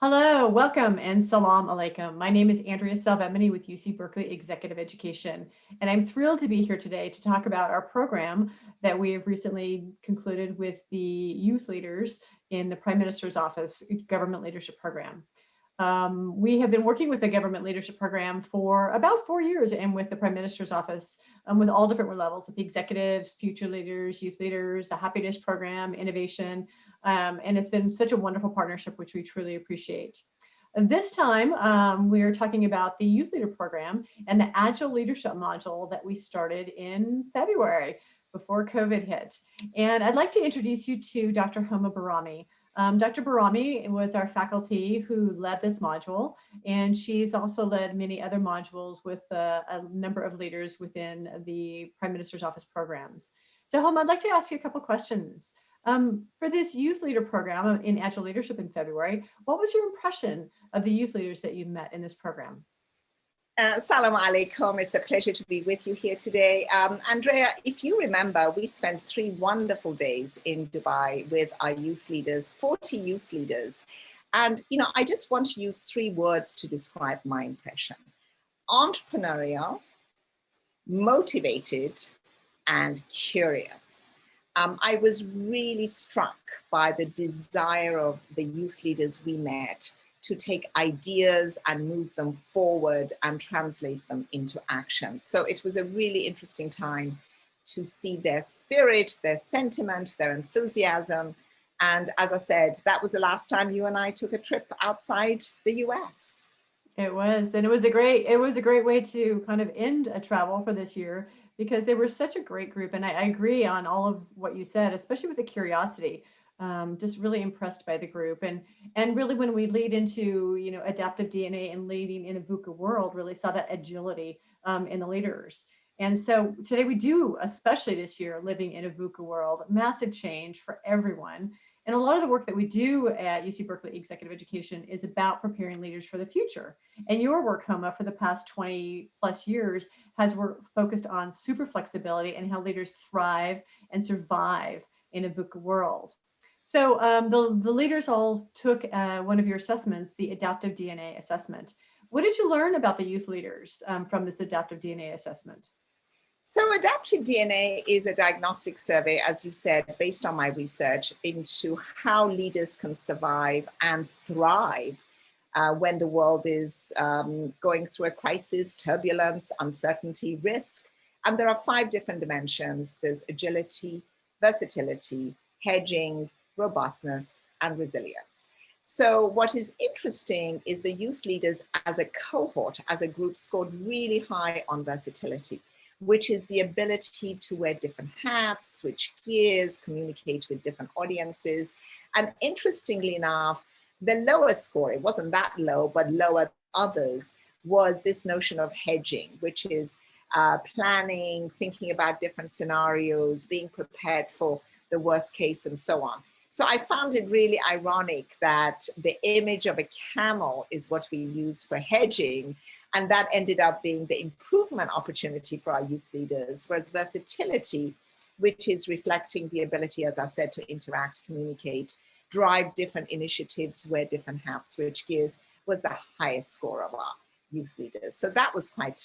Hello, welcome, and salam alaikum. My name is Andrea Salvemini with UC Berkeley Executive Education, and I'm thrilled to be here today to talk about our program that we have recently concluded with the youth leaders in the Prime Minister's Office Government Leadership Program. We have been working with the Government Leadership Program for about 4 years and with the Prime Minister's Office with all different levels, with the executives, future leaders, youth leaders, the Happiness Program, innovation, and it's been such a wonderful partnership, which we truly appreciate. This time, we are talking about the Youth Leader Program and the Agile Leadership module that we started in February before COVID hit. And I'd like to introduce you to Dr. Homa Barami. Dr. Barami was our faculty who led this module, and she's also led many other modules with a number of leaders within the Prime Minister's Office programs. So Homa, I'd like to ask you a couple questions. For this youth leader program in Agile Leadership in February, what was your impression of the youth leaders that you met in this program? Salam alaikum. It's a pleasure to be with you here today. Andrea, if you remember, we spent 3 wonderful days in Dubai with our youth leaders, 40 youth leaders. And, I just want to use 3 words to describe my impression: entrepreneurial, motivated, and curious. I was really struck by the desire of the youth leaders we met to take ideas and move them forward and translate them into action. So it was a really interesting time to see their spirit, their sentiment, their enthusiasm. And as I said, that was the last time you and I took a trip outside the US. It was, and it was a great way to kind of end a travel for this year, because they were such a great group. And I agree on all of what you said, especially with the curiosity. Just really impressed by the group, and really when we lead into adaptive DNA and leading in a VUCA world, really saw that agility in the leaders. And so today we do, especially this year, living in a VUCA world, massive change for everyone. And a lot of the work that we do at UC Berkeley Executive Education is about preparing leaders for the future. And your work, Homa, for the past 20 plus years has focused on super flexibility and how leaders thrive and survive in a VUCA world. So the leaders all took one of your assessments, the adaptive DNA assessment. What did you learn about the youth leaders from this adaptive DNA assessment? So adaptive DNA is a diagnostic survey, as you said, based on my research into how leaders can survive and thrive when the world is going through a crisis, turbulence, uncertainty, risk. And there are 5 different dimensions. There's agility, versatility, hedging, robustness, and resilience. So what is interesting is the youth leaders as a cohort, as a group, scored really high on versatility, which is the ability to wear different hats, switch gears, communicate with different audiences. And interestingly enough, the lowest score, it wasn't that low, but lower than others, was this notion of hedging, which is planning, thinking about different scenarios, being prepared for the worst case, and so on. So I found it really ironic that the image of a camel is what we use for hedging, and that ended up being the improvement opportunity for our youth leaders, whereas versatility, which is reflecting the ability, as I said, to interact, communicate, drive different initiatives, wear different hats, switch gears, was the highest score of our youth leaders. So that was quite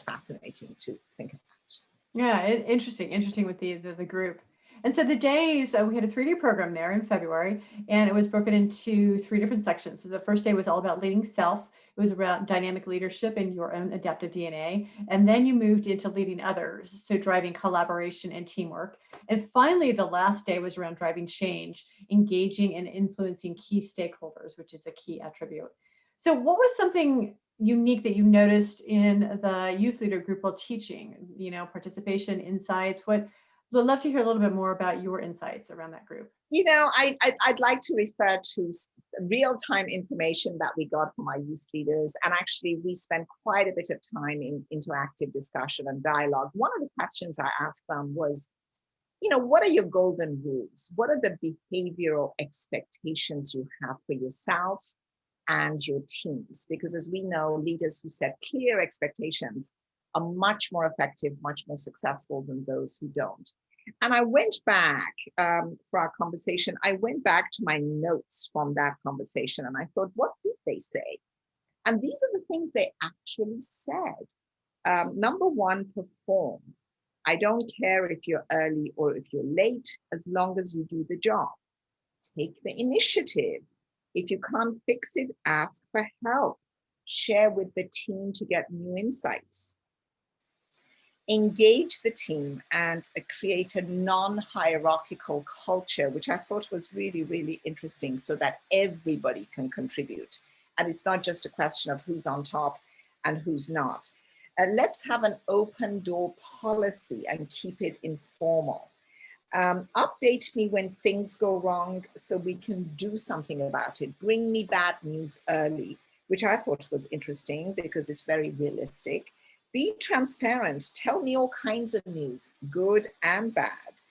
fascinating to think about. Yeah, interesting with the group. And so the days, we had a 3-day program there in February, and it was broken into 3 different sections. So the first day was all about leading self. It was about dynamic leadership and your own adaptive DNA. And then you moved into leading others, so driving collaboration and teamwork. And finally, the last day was around driving change, engaging and influencing key stakeholders, which is a key attribute. So what was something unique that you noticed in the youth leader group while teaching? Participation, insights, what? We'd love to hear a little bit more about your insights around that group. I'd like to refer to real-time information that we got from our youth leaders. And actually, we spent quite a bit of time in interactive discussion and dialogue. One of the questions I asked them was, what are your golden rules? What are the behavioral expectations you have for yourself and your teams? Because as we know, leaders who set clear expectations are much more effective, much more successful than those who don't. And I went back for our conversation. I went back to my notes from that conversation and I thought, what did they say? And these are the things they actually said. Number one, perform. I don't care if you're early or if you're late, as long as you do the job. Take the initiative. If you can't fix it, ask for help. Share with the team to get new insights. Engage the team and create a non-hierarchical culture, which I thought was really, really interesting, so that everybody can contribute. And it's not just a question of who's on top and who's not. Let's have an open door policy and keep it informal. Update me when things go wrong so we can do something about it. Bring me bad news early, which I thought was interesting because it's very realistic. Be transparent. Tell me all kinds of news, good and bad.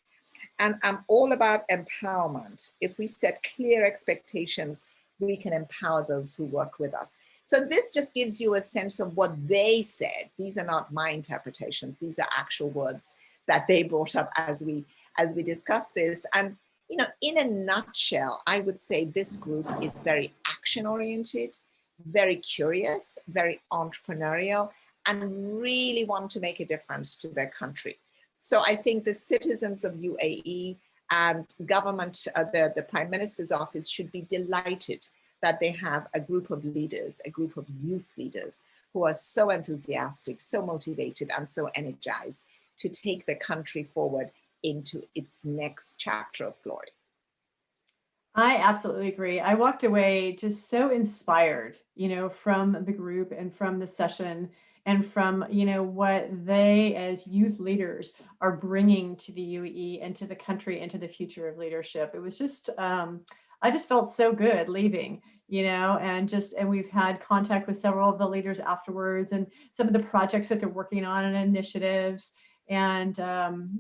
And I'm all about empowerment. If we set clear expectations, we can empower those who work with us. So this just gives you a sense of what they said. These are not my interpretations. These are actual words that they brought up as we discussed this. And you know, in a nutshell, I would say this group is very action-oriented, very curious, very entrepreneurial, and really want to make a difference to their country. So I think the citizens of UAE and government, the Prime Minister's office should be delighted that they have a group of leaders, a group of youth leaders who are so enthusiastic, so motivated, and so energized to take the country forward into its next chapter of glory. I absolutely agree. I walked away just so inspired, you know, from the group and from the session and from, you know, what they as youth leaders are bringing to the UAE and to the country and to the future of leadership. It was just, I just felt so good leaving, you know, and we've had contact with several of the leaders afterwards and some of the projects that they're working on and initiatives. And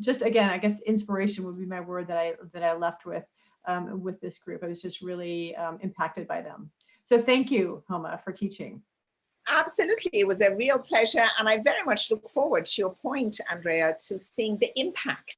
just again, I guess inspiration would be my word that I left with this group. I was just really impacted by them. So thank you, Homa, for teaching. Absolutely, it was a real pleasure. And I very much look forward to your point, Andrea, to seeing the impact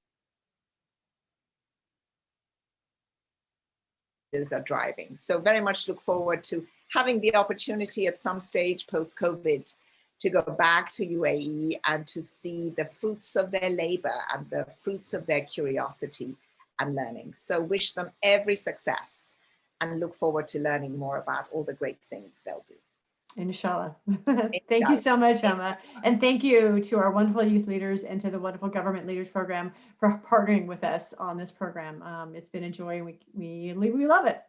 are driving. So very much look forward to having the opportunity at some stage post-COVID to go back to UAE and to see the fruits of their labor and the fruits of their curiosity and learning. So wish them every success and look forward to learning more about all the great things they'll do. Inshallah. Thank you so much, Emma. And thank you to our wonderful youth leaders and to the wonderful Government Leaders Program for partnering with us on this program. It's been a joy. We love it.